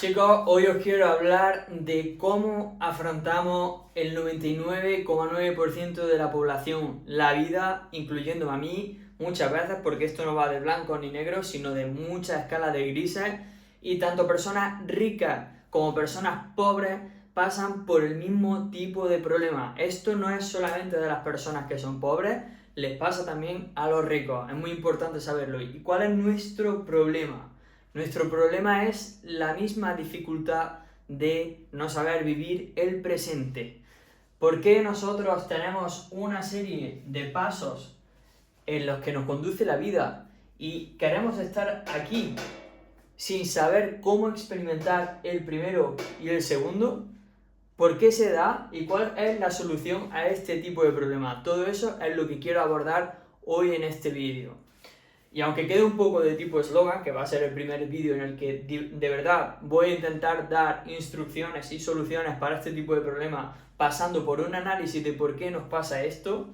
Chicos, hoy os quiero hablar de cómo afrontamos el 99,9% de la población la vida, incluyéndome a mí, muchas veces, porque esto no va de blanco ni negro, sino de mucha escala de grises, y tanto personas ricas como personas pobres pasan por el mismo tipo de problema. Esto no es solamente de las personas que son pobres, les pasa también a los ricos, es muy importante saberlo. ¿Y cuál es nuestro problema? Nuestro problema es la misma dificultad de no saber vivir el presente. ¿Por qué nosotros tenemos una serie de pasos en los que nos conduce la vida y queremos estar aquí sin saber cómo experimentar el primero y el segundo? ¿Por qué se da y cuál es la solución a este tipo de problema? Todo eso es lo que quiero abordar hoy en este vídeo. Y aunque quede un poco de tipo eslogan, que va a ser el primer vídeo en el que de verdad voy a intentar dar instrucciones y soluciones para este tipo de problemas, pasando por un análisis de por qué nos pasa esto,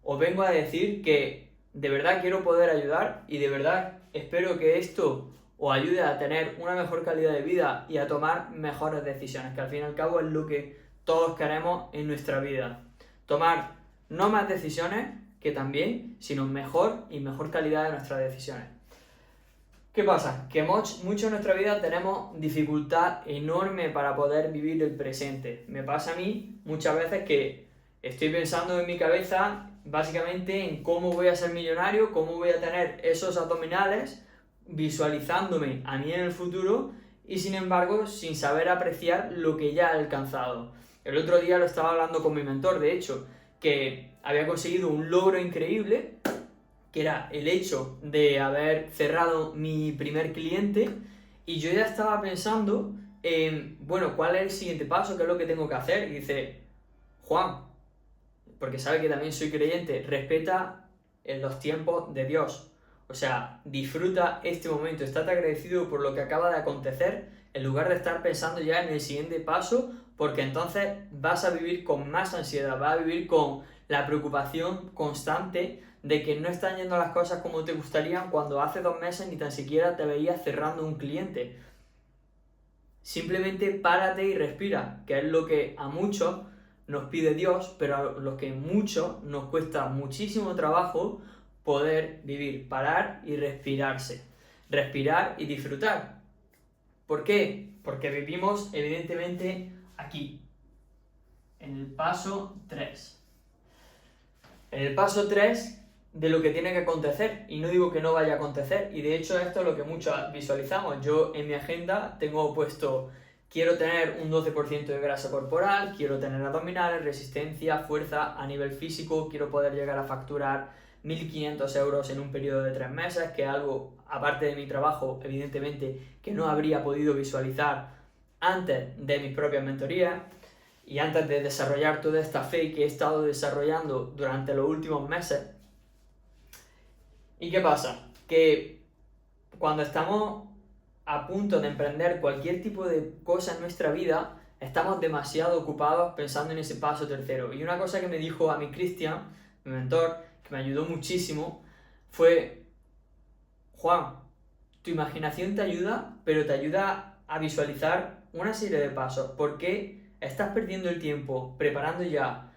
os vengo a decir que de verdad quiero poder ayudar y de verdad espero que esto os ayude a tener una mejor calidad de vida y a tomar mejores decisiones, que al fin y al cabo es lo que todos queremos en nuestra vida. Tomar no más decisiones, que también, sino mejor y mejor calidad de nuestras decisiones. ¿Qué pasa? Que mucho en nuestra vida tenemos dificultad enorme para poder vivir el presente. Me pasa a mí muchas veces que estoy pensando en mi cabeza básicamente en cómo voy a ser millonario, cómo voy a tener esos abdominales, visualizándome a mí en el futuro y sin embargo sin saber apreciar lo que ya he alcanzado. El otro día lo estaba hablando con mi mentor, de hecho, que había conseguido un logro increíble, que era el hecho de haber cerrado mi primer cliente, y yo ya estaba pensando en, bueno, ¿cuál es el siguiente paso? ¿Qué es lo que tengo que hacer? Y dice, Juan, porque sabe que también soy creyente, respeta en los tiempos de Dios. O sea, disfruta este momento, estate agradecido por lo que acaba de acontecer, en lugar de estar pensando ya en el siguiente paso, porque entonces vas a vivir con más ansiedad, vas a vivir con la preocupación constante de que no están yendo las cosas como te gustarían cuando hace 2 meses ni tan siquiera te veías cerrando un cliente. Simplemente párate y respira, que es lo que a muchos nos pide Dios, pero a los que mucho nos cuesta muchísimo trabajo poder vivir, parar y respirarse, respirar y disfrutar. ¿Por qué? Porque vivimos evidentemente aquí, en el paso 3. En el paso 3 de lo que tiene que acontecer, y no digo que no vaya a acontecer, y de hecho esto es lo que muchos visualizamos. Yo en mi agenda tengo puesto, quiero tener un 12% de grasa corporal, quiero tener abdominales, resistencia, fuerza a nivel físico, quiero poder llegar a facturar 1.500 euros en un periodo de 3 meses, que es algo, aparte de mi trabajo, evidentemente, que no habría podido visualizar antes de mis propias mentorías. Y antes de desarrollar toda esta fe que he estado desarrollando durante los últimos meses. ¿Y qué pasa? Que cuando estamos a punto de emprender cualquier tipo de cosa en nuestra vida, estamos demasiado ocupados pensando en ese paso tercero. Y una cosa que me dijo a mí Cristian, mi mentor, que me ayudó muchísimo, fue: Juan, tu imaginación te ayuda, pero te ayuda a visualizar una serie de pasos. ¿Por qué estás perdiendo el tiempo preparando ya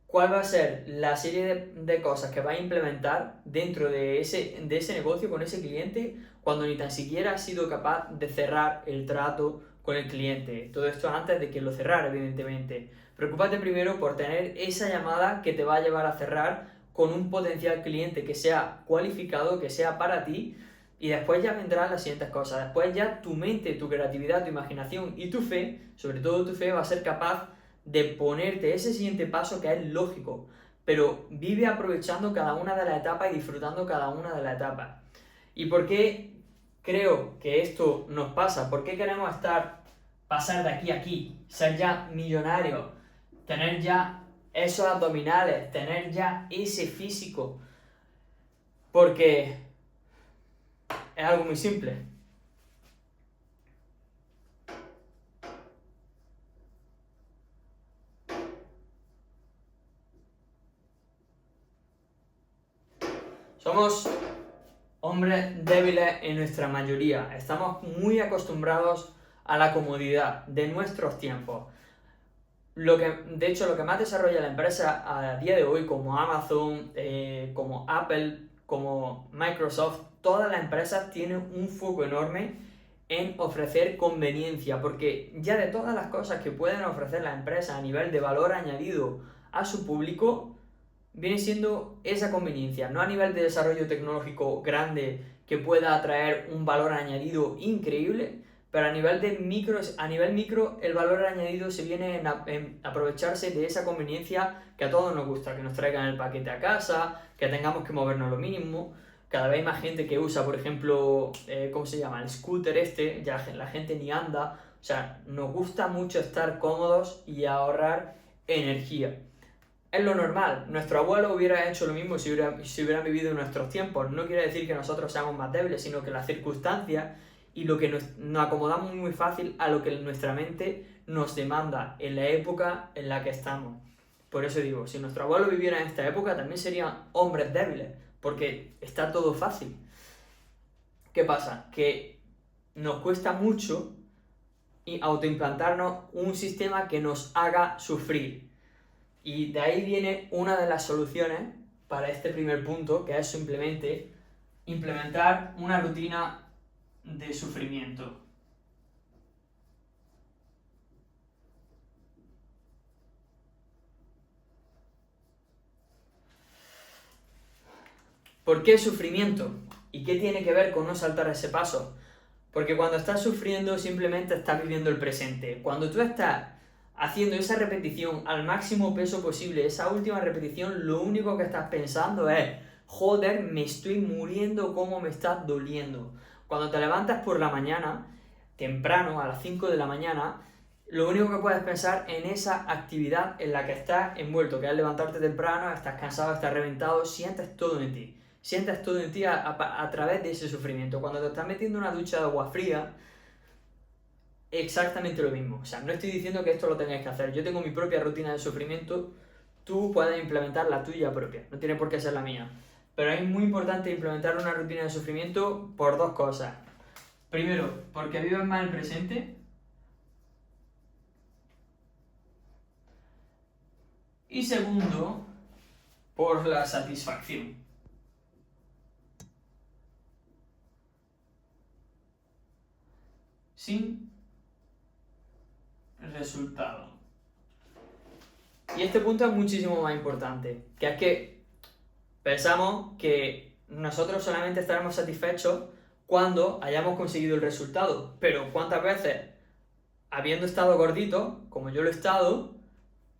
cuál va a ser la serie de cosas que vas a implementar dentro de ese negocio con ese cliente cuando ni tan siquiera has sido capaz de cerrar el trato con el cliente? Todo esto antes de que lo cerrara, evidentemente. Preocúpate primero por tener esa llamada que te va a llevar a cerrar con un potencial cliente que sea cualificado, que sea para ti, y después ya vendrán las siguientes cosas. Después ya tu mente, tu creatividad, tu imaginación y tu fe, sobre todo tu fe, va a ser capaz de ponerte ese siguiente paso que es lógico, pero vive aprovechando cada una de las etapas y disfrutando cada una de las etapas. ¿Y por qué creo que esto nos pasa? ¿Por qué queremos pasar de aquí a aquí, ser ya millonarios, tener ya esos abdominales, tener ya ese físico? Porque es algo muy simple. Somos hombres débiles en nuestra mayoría. Estamos muy acostumbrados a la comodidad de nuestros tiempos. De hecho, lo que más desarrolla la empresa a día de hoy, como Amazon, como Apple, como Microsoft, todas las empresas tienen un foco enorme en ofrecer conveniencia, porque ya de todas las cosas que pueden ofrecer las empresas a nivel de valor añadido a su público, viene siendo esa conveniencia, no a nivel de desarrollo tecnológico grande que pueda atraer un valor añadido increíble, pero a nivel micro, el valor añadido se viene en aprovecharse de esa conveniencia que a todos nos gusta, que nos traigan el paquete a casa, que tengamos que movernos lo mínimo. Cada vez hay más gente que usa, por ejemplo, ¿cómo se llama? El scooter ya la gente ni anda. O sea, nos gusta mucho estar cómodos y ahorrar energía. Es lo normal. Nuestro abuelo hubiera hecho lo mismo si hubieran vivido en nuestros tiempos. No quiere decir que nosotros seamos más débiles, sino que las circunstancias y lo que nos acomodamos muy fácil a lo que nuestra mente nos demanda en la época en la que estamos. Por eso digo, si nuestro abuelo viviera en esta época, también serían hombres débiles, porque está todo fácil. ¿Qué pasa? Que nos cuesta mucho autoimplantarnos un sistema que nos haga sufrir. Y de ahí viene una de las soluciones para este primer punto, que es simplemente implementar una rutina de sufrimiento. ¿Por qué sufrimiento? ¿Y qué tiene que ver con no saltar ese paso? Porque cuando estás sufriendo simplemente estás viviendo el presente. Cuando tú estás haciendo esa repetición al máximo peso posible, esa última repetición, lo único que estás pensando es, joder, me estoy muriendo, cómo me está doliendo. Cuando te levantas por la mañana, temprano, a las 5 de la mañana, lo único que puedes pensar en esa actividad en la que estás envuelto, que es levantarte temprano, estás cansado, estás reventado, sientes todo en ti. Sientes todo en ti a través de ese sufrimiento. Cuando te estás metiendo en una ducha de agua fría, exactamente lo mismo. O sea, no estoy diciendo que esto lo tengáis que hacer. Yo tengo mi propia rutina de sufrimiento, tú puedes implementar la tuya propia, no tiene por qué ser la mía. Pero es muy importante implementar una rutina de sufrimiento por dos cosas. Primero, porque vives más el presente. Y segundo, por la satisfacción. Sin resultado. Y este punto es muchísimo más importante, que es que pensamos que nosotros solamente estaremos satisfechos cuando hayamos conseguido el resultado, pero ¿cuántas veces, habiendo estado gordito, como yo lo he estado,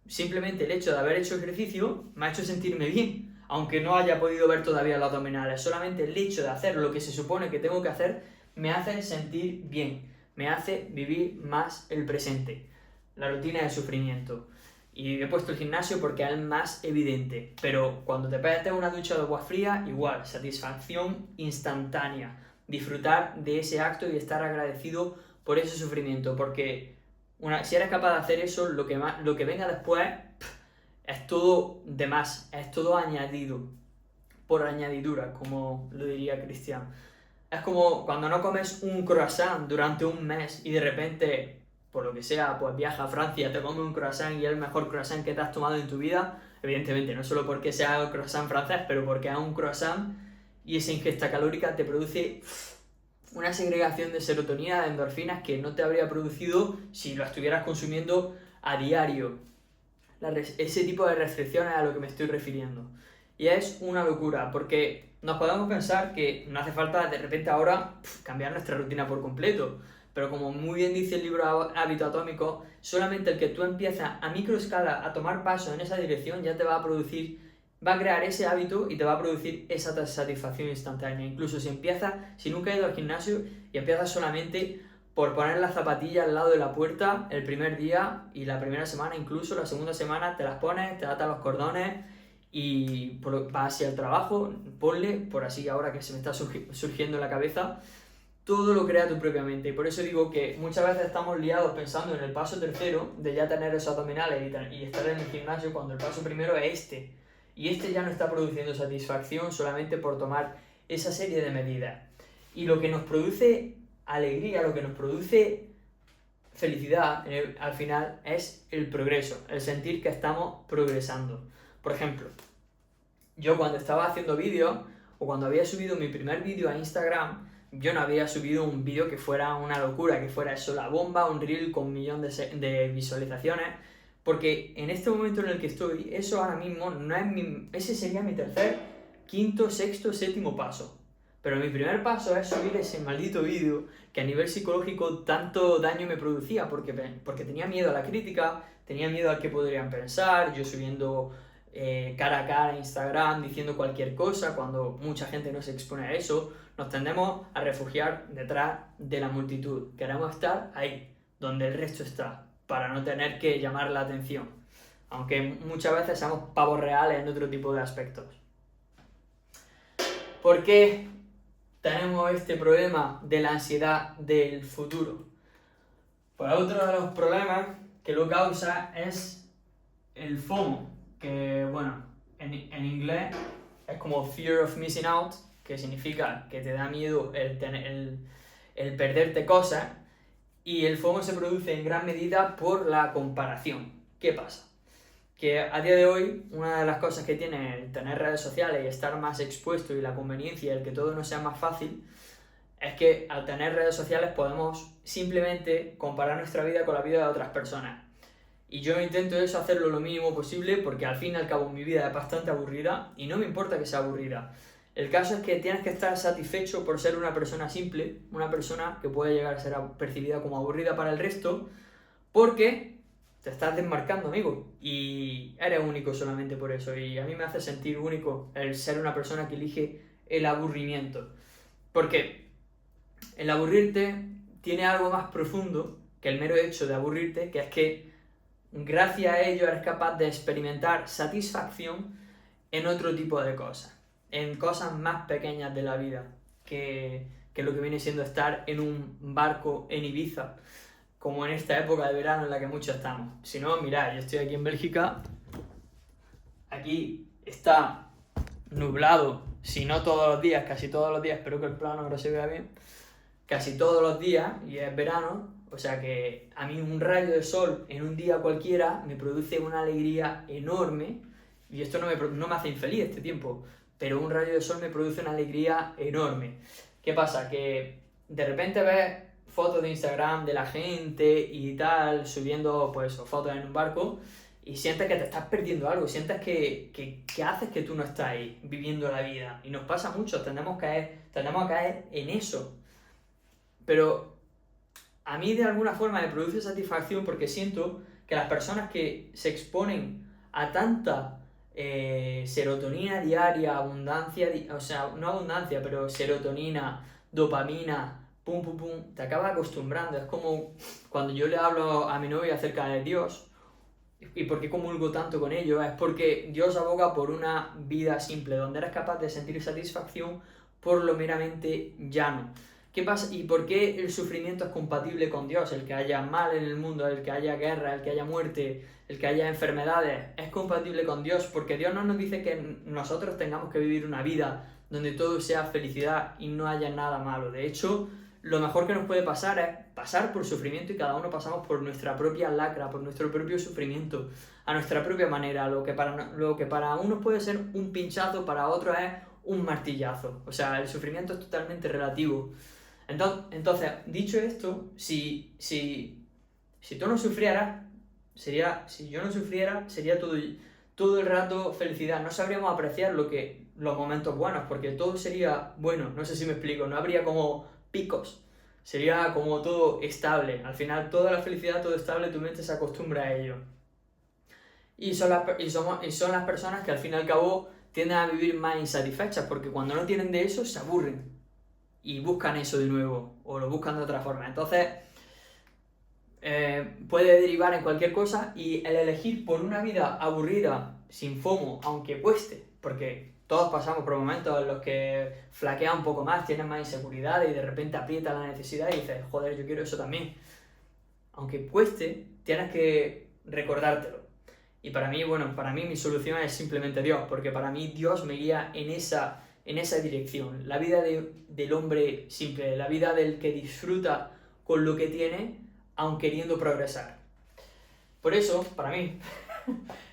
simplemente el hecho de haber hecho ejercicio me ha hecho sentirme bien, aunque no haya podido ver todavía los abdominales? Solamente el hecho de hacer lo que se supone que tengo que hacer me hace sentir bien, me hace vivir más el presente. La rutina de sufrimiento. Y he puesto el gimnasio porque es el más evidente, pero cuando te pegas una ducha de agua fría, igual, satisfacción instantánea, disfrutar de ese acto y estar agradecido por ese sufrimiento, porque si eres capaz de hacer eso, lo que venga después es todo de más, es todo añadido, por añadidura, como lo diría Cristian. Es como cuando no comes un croissant durante un mes y de repente, por lo que sea, pues viajas a Francia, te comes un croissant y es el mejor croissant que te has tomado en tu vida. Evidentemente, no solo porque sea el croissant francés, pero porque es un croissant y esa ingesta calórica te produce una segregación de serotonina, de endorfinas que no te habría producido si lo estuvieras consumiendo a diario. Ese tipo de restricciones es a lo que me estoy refiriendo. Y es una locura, porque nos podemos pensar que no hace falta de repente ahora cambiar nuestra rutina por completo. Pero como muy bien dice el libro Hábito Atómico, solamente el que tú empiezas a microescala a tomar pasos en esa dirección ya te va a crear ese hábito y te va a producir esa satisfacción instantánea. Incluso si nunca has ido al gimnasio y empiezas solamente por poner las zapatillas al lado de la puerta el primer día y la primera semana, incluso la segunda semana te las pones, te atas los cordones y vas hacia el trabajo, ponle, por así ahora que se me está surgiendo en la cabeza, todo lo crea tu propia mente. Y por eso digo que muchas veces estamos liados pensando en el paso tercero de ya tener esos abdominales y estar en el gimnasio, cuando el paso primero es este. Y este ya no está produciendo satisfacción solamente por tomar esa serie de medidas. Y lo que nos produce alegría, lo que nos produce felicidad al final es el progreso, el sentir que estamos progresando. Por ejemplo, yo cuando estaba haciendo vídeos o cuando había subido mi primer vídeo a Instagram, yo no había subido un vídeo que fuera una locura, que fuera eso la bomba, un reel con 1 millón de visualizaciones, porque en este momento en el que estoy, eso ahora mismo no es ese sería mi tercer, quinto, sexto, séptimo paso. Pero mi primer paso es subir ese maldito vídeo que a nivel psicológico tanto daño me producía, porque tenía miedo a la crítica, tenía miedo a qué podrían pensar, yo subiendo cara a cara a Instagram diciendo cualquier cosa, cuando mucha gente no se expone a eso, nos tendemos a refugiar detrás de la multitud. Queremos estar ahí, donde el resto está, para no tener que llamar la atención. Aunque muchas veces seamos pavos reales en otro tipo de aspectos. ¿Por qué tenemos este problema de la ansiedad del futuro? Pues otro de los problemas que lo causa es el FOMO, que bueno, en inglés es como Fear of Missing Out, que significa que te da miedo el perderte cosas, y el FOMO se produce en gran medida por la comparación. ¿Qué pasa? Que a día de hoy una de las cosas que tiene el tener redes sociales y estar más expuesto y la conveniencia, el que todo no sea más fácil, es que al tener redes sociales podemos simplemente comparar nuestra vida con la vida de otras personas. Y yo intento eso, hacerlo lo mínimo posible, porque al fin y al cabo mi vida es bastante aburrida y no me importa que sea aburrida. El caso es que tienes que estar satisfecho por ser una persona simple, una persona que puede llegar a ser percibida como aburrida para el resto, porque te estás desmarcando, amigo, y eres único solamente por eso. Y a mí me hace sentir único el ser una persona que elige el aburrimiento. Porque el aburrirte tiene algo más profundo que el mero hecho de aburrirte, que es que gracias a ello eres capaz de experimentar satisfacción en otro tipo de cosas, en cosas más pequeñas de la vida, que lo que viene siendo estar en un barco en Ibiza, como en esta época de verano en la que muchos estamos. Si no, mirad, yo estoy aquí en Bélgica, aquí está nublado, si no todos los días, casi todos los días, espero que el plano ahora se vea bien, casi todos los días, y es verano, o sea que a mí un rayo de sol en un día cualquiera me produce una alegría enorme, y esto no me hace infeliz este tiempo, pero un rayo de sol me produce una alegría enorme. ¿Qué pasa? Que de repente ves fotos de Instagram de la gente y tal, subiendo pues fotos en un barco, y sientes que te estás perdiendo algo, sientes que haces que tú no estás ahí viviendo la vida. Y nos pasa mucho, tendemos a caer en eso. Pero a mí de alguna forma me produce satisfacción porque siento que las personas que se exponen a tanta serotonina diaria, abundancia, o sea, no abundancia, pero serotonina, dopamina, pum, pum, pum, te acabas acostumbrando. Es como cuando yo le hablo a mi novia acerca de Dios, y por qué comulgo tanto con ello, es porque Dios aboga por una vida simple, donde eres capaz de sentir satisfacción por lo meramente llano. ¿Qué pasa? ¿Y por qué el sufrimiento es compatible con Dios? El que haya mal en el mundo, el que haya guerra, el que haya muerte, el que haya enfermedades, es compatible con Dios, porque Dios no nos dice que nosotros tengamos que vivir una vida donde todo sea felicidad y no haya nada malo. De hecho, lo mejor que nos puede pasar es pasar por sufrimiento, y cada uno pasamos por nuestra propia lacra, por nuestro propio sufrimiento, a nuestra propia manera. Lo que para unos puede ser un pinchazo, para otros es un martillazo. O sea, el sufrimiento es totalmente relativo. Entonces, dicho esto, si tú no sufrieras, si yo no sufriera, sería todo el rato felicidad. No sabríamos apreciar los momentos buenos, porque todo sería bueno. No sé si me explico, no habría como picos, sería como todo estable. Al final, toda la felicidad, todo estable, tu mente se acostumbra a ello. Y son las personas que al fin y al cabo tienden a vivir más insatisfechas, porque cuando no tienen de eso, se aburren y buscan eso de nuevo, o lo buscan de otra forma. Entonces, puede derivar en cualquier cosa, y el elegir por una vida aburrida, sin FOMO, aunque cueste, porque todos pasamos por momentos en los que flaquea un poco más, tienes más inseguridad y de repente aprieta la necesidad y dices, joder, yo quiero eso también. Aunque cueste, tienes que recordártelo. Y para mí mi solución es simplemente Dios, porque para mí Dios me guía en esa dirección. La vida del hombre simple, la vida del que disfruta con lo que tiene, aun queriendo progresar. Por eso, para mí,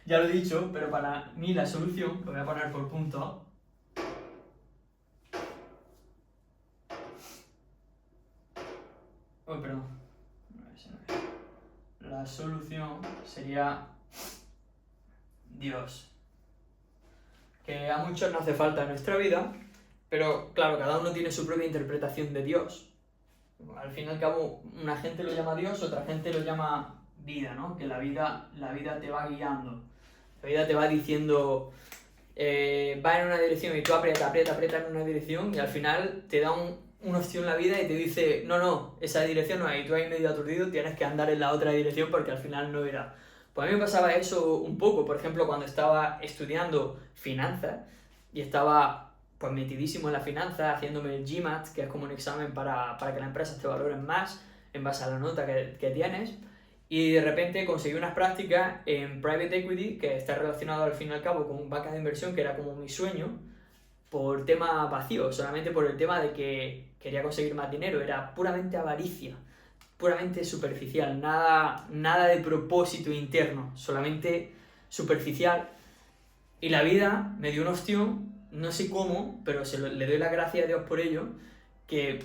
ya lo he dicho, pero para mí la solución, lo voy a poner por puntos. Oh, perdón. La solución sería Dios. Que a muchos no hace falta en nuestra vida, pero claro, cada uno tiene su propia interpretación de Dios. Al fin y al cabo, una gente lo llama Dios, otra gente lo llama vida, ¿no? Que la vida te va guiando. La vida te va diciendo, va en una dirección y tú aprieta en una dirección y al final te da una opción la vida y te dice, no, esa dirección no hay, tú ahí medio aturdido, tienes que andar en la otra dirección porque al final no era. Pues a mí me pasaba eso un poco, por ejemplo, cuando estaba estudiando finanzas y estaba pues metidísimo en la finanza, haciéndome el GMAT, que es como un examen para que las empresas te valoren más en base a la nota que tienes, y de repente conseguí unas prácticas en Private Equity, que está relacionado al fin y al cabo con banca de inversión, que era como mi sueño, por tema vacío, solamente por el tema de que quería conseguir más dinero, era puramente avaricia, puramente superficial, nada de propósito interno, solamente superficial. Y la vida me dio una opción, no sé cómo, pero le doy la gracia a Dios por ello, que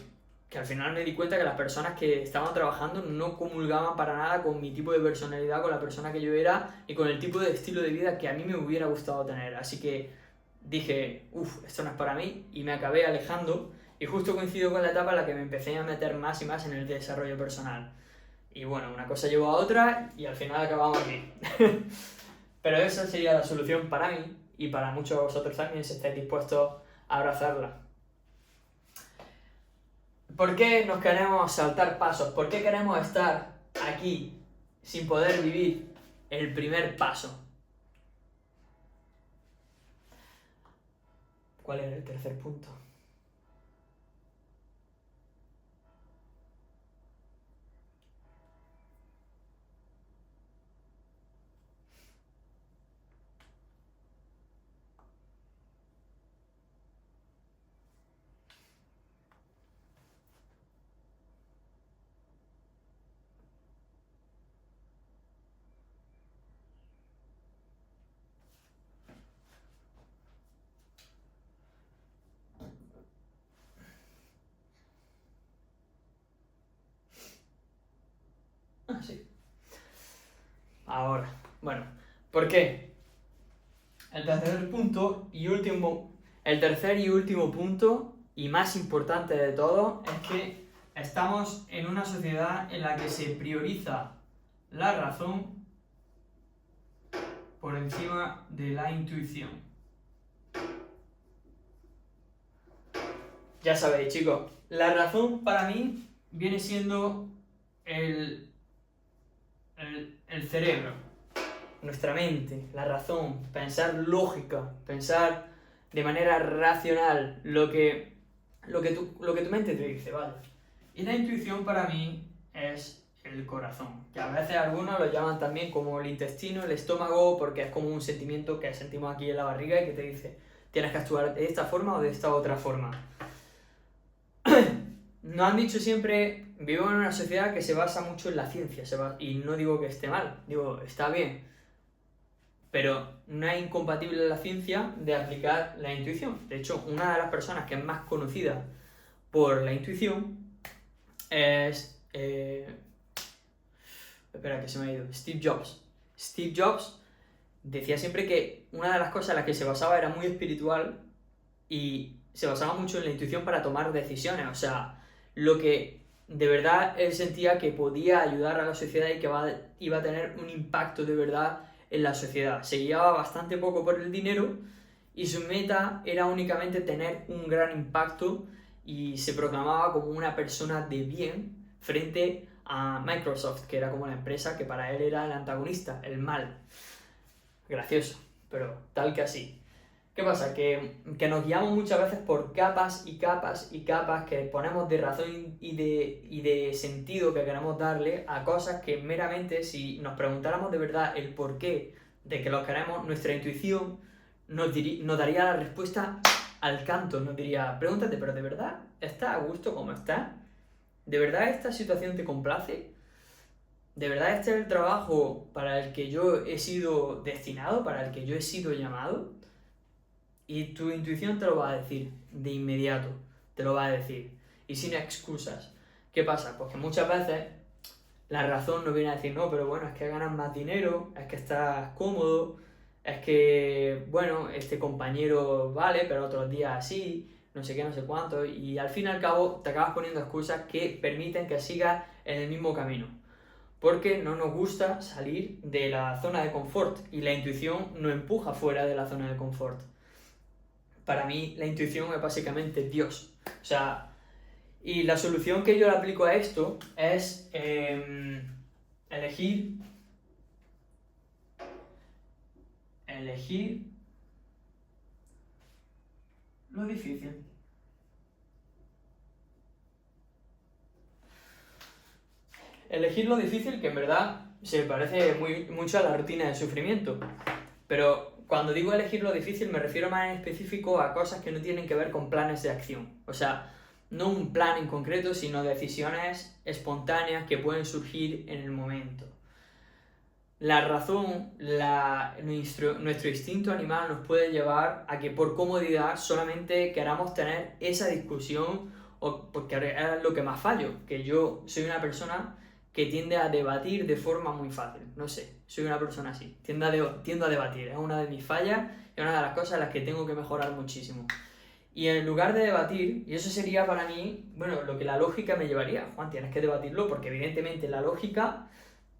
al final me di cuenta que las personas que estaban trabajando no comulgaban para nada con mi tipo de personalidad, con la persona que yo era y con el tipo de estilo de vida que a mí me hubiera gustado tener. Así que dije, esto no es para mí, y me acabé alejando, y justo coincido con la etapa en la que me empecé a meter más y más en el desarrollo personal. Y bueno, una cosa llevó a otra y al final acabamos aquí. Pero esa sería la solución para mí y para muchos de vosotros también si estáis dispuestos a abrazarla. ¿Por qué nos queremos saltar pasos? ¿Por qué queremos estar aquí sin poder vivir el primer paso? ¿Cuál era el tercer punto? Ah, sí. Ahora, bueno, ¿por qué? El tercer y último punto, y más importante de todo, es que estamos en una sociedad en la que se prioriza la razón por encima de la intuición. Ya sabéis, chicos, la razón para mí viene siendo el cerebro, nuestra mente, la razón, pensar lógica, pensar de manera racional lo que tu mente te dice, ¿vale? Y la intuición para mí es el corazón, que a veces algunos lo llaman también como el intestino, el estómago, porque es como un sentimiento que sentimos aquí en la barriga y que te dice, tienes que actuar de esta forma o de esta otra forma. Nos han dicho siempre, vivimos en una sociedad que se basa mucho en la ciencia, y no digo que esté mal, digo, está bien, pero no es incompatible la ciencia de aplicar la intuición. De hecho, una de las personas que es más conocida por la intuición es... espera, que se me ha ido. Steve Jobs. Steve Jobs decía siempre que una de las cosas en las que se basaba era muy espiritual y se basaba mucho en la intuición para tomar decisiones. O sea, lo que de verdad él sentía que podía ayudar a la sociedad y que iba a tener un impacto de verdad en la sociedad. Se guiaba bastante poco por el dinero y su meta era únicamente tener un gran impacto y se proclamaba como una persona de bien frente a Microsoft, que era como la empresa que para él era el antagonista, el mal. Gracioso, pero tal que así. ¿Qué pasa? Que nos guiamos muchas veces por capas y capas y capas que ponemos de razón y de sentido que queremos darle a cosas que meramente, si nos preguntáramos de verdad el porqué de que los queremos, nuestra intuición nos daría la respuesta al canto, nos diría, pregúntate, ¿pero de verdad estás a gusto como estás? ¿De verdad esta situación te complace? ¿de verdad este es el trabajo para el que yo he sido destinado, para el que yo he sido llamado? Y tu intuición te lo va a decir de inmediato, te lo va a decir, y sin excusas. ¿Qué pasa? Pues que muchas veces la razón nos viene a decir, no, pero bueno, es que ganas más dinero, es que estás cómodo, es que, bueno, este compañero vale, pero otros días así, no sé qué, no sé cuánto, y al fin y al cabo te acabas poniendo excusas que permiten que sigas en el mismo camino. Porque no nos gusta salir de la zona de confort y la intuición nos empuja fuera de la zona de confort. Para mí la intuición es básicamente Dios. O sea, y la solución que yo le aplico a esto es elegir lo difícil. Elegir lo difícil, que en verdad se parece mucho a la rutina de sufrimiento. Pero cuando digo elegir lo difícil me refiero más en específico a cosas que no tienen que ver con planes de acción. O sea, no un plan en concreto, sino decisiones espontáneas que pueden surgir en el momento. La razón, nuestro instinto animal nos puede llevar a que por comodidad solamente queramos tener esa discusión o porque es lo que más fallo, que yo soy una persona que tiende a debatir de forma muy fácil, no sé, soy una persona así, tiendo a debatir, es una de mis fallas y una de las cosas en las que tengo que mejorar muchísimo. Y en lugar de debatir, y eso sería para mí, bueno, lo que la lógica me llevaría, Juan, tienes que debatirlo porque evidentemente la lógica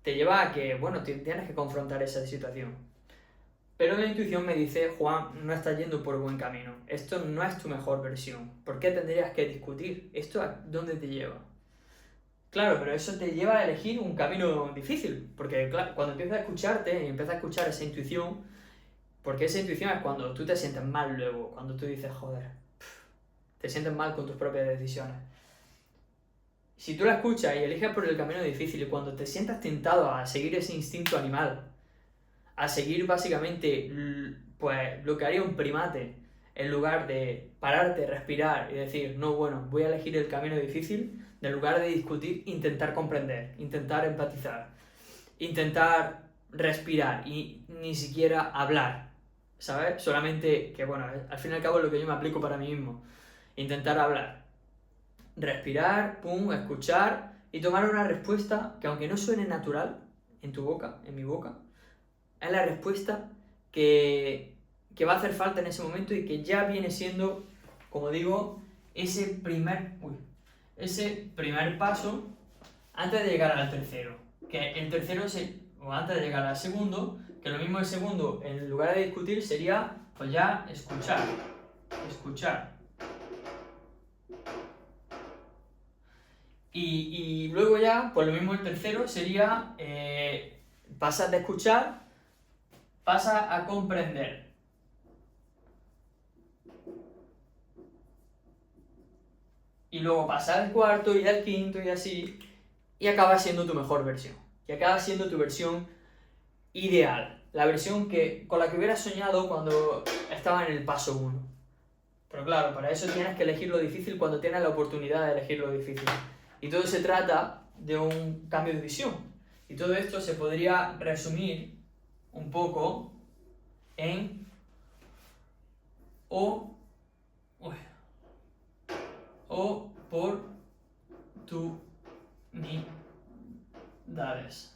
te lleva a que, bueno, tienes que confrontar esa situación. Pero la intuición me dice, Juan, no estás yendo por buen camino. Esto no es tu mejor versión. ¿Por qué tendrías que discutir? ¿Esto a dónde te lleva? Claro, pero eso te lleva a elegir un camino difícil. Porque claro, cuando empiezas a escucharte y empiezas a escuchar esa intuición, porque esa intuición es cuando tú te sientes mal luego, cuando tú dices, joder, te sientes mal con tus propias decisiones. Si tú la escuchas y eliges por el camino difícil y cuando te sientas tentado a seguir ese instinto animal, a seguir básicamente pues lo que haría un primate, en lugar de pararte, respirar y decir, no, bueno, voy a elegir el camino difícil, en lugar de discutir, intentar comprender, intentar empatizar, intentar respirar y ni siquiera hablar, ¿sabes? Solamente que, bueno, al fin y al cabo es lo que yo me aplico para mí mismo, intentar hablar, respirar, pum, escuchar y tomar una respuesta que aunque no suene natural en tu boca, en mi boca, es la respuesta que va a hacer falta en ese momento y que ya viene siendo, como digo, ese primer paso antes de llegar al tercero. Que el tercero o antes de llegar al segundo, que lo mismo el segundo, en lugar de discutir, sería pues ya escuchar. Y luego ya, pues lo mismo el tercero sería pasas de escuchar, pasa a comprender. Y luego pasa al cuarto y al quinto y así, y acaba siendo tu mejor versión. Y acaba siendo tu versión ideal. La versión con la que hubieras soñado cuando estaba en el paso 1. Pero claro, para eso tienes que elegir lo difícil cuando tienes la oportunidad de elegir lo difícil. Y todo se trata de un cambio de visión. Y todo esto se podría resumir un poco en oportunidades.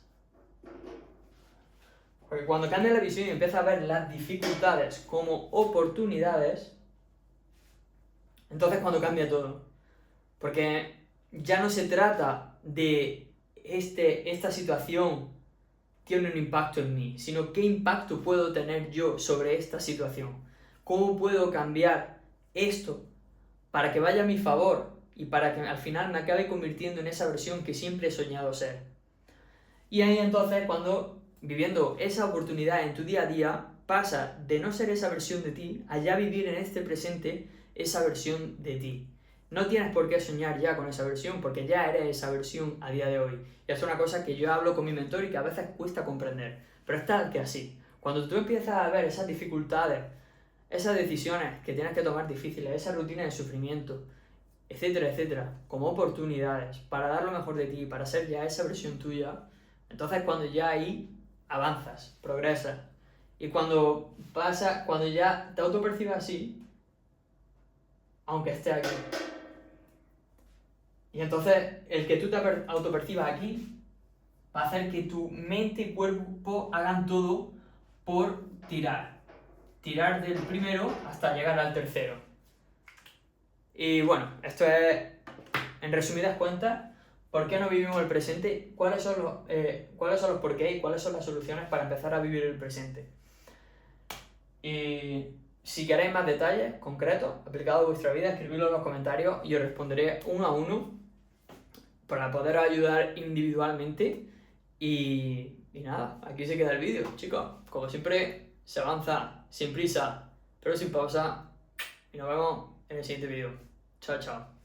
Porque cuando cambia la visión y empieza a ver las dificultades como oportunidades, entonces cuando cambia todo. Porque ya no se trata de esta situación tiene un impacto en mí, sino qué impacto puedo tener yo sobre esta situación. ¿Cómo puedo cambiar esto para que vaya a mi favor y para que al final me acabe convirtiendo en esa versión que siempre he soñado ser? Y ahí entonces cuando viviendo esa oportunidad en tu día a día, pasa de no ser esa versión de ti a ya vivir en este presente esa versión de ti. No tienes por qué soñar ya con esa versión, porque ya eres esa versión a día de hoy. Y es una cosa que yo hablo con mi mentor y que a veces cuesta comprender. Pero es tal que así. Cuando tú empiezas a ver esas dificultades, esas decisiones que tienes que tomar difíciles, esa rutina de sufrimiento, etcétera, etcétera, como oportunidades para dar lo mejor de ti, para ser ya esa versión tuya, Entonces cuando ya ahí avanzas, progresas. Y cuando ya te autopercibes así, aunque estés aquí. Y entonces el que tú te autopercibas aquí va a hacer que tu mente y cuerpo hagan todo por tirar. Tirar del primero hasta llegar al tercero. Y bueno, esto es, en resumidas cuentas, ¿por qué no vivimos el presente? ¿Cuáles son los por qué y cuáles son las soluciones para empezar a vivir el presente? Y si queréis más detalles concretos aplicados a vuestra vida, escribidlo en los comentarios y os responderé uno a uno para poder ayudar individualmente. Y nada, aquí se queda el vídeo, chicos. Como siempre, se avanza sin prisa, pero sin pausa. Y nos vemos en el siguiente vídeo. Chao, chao.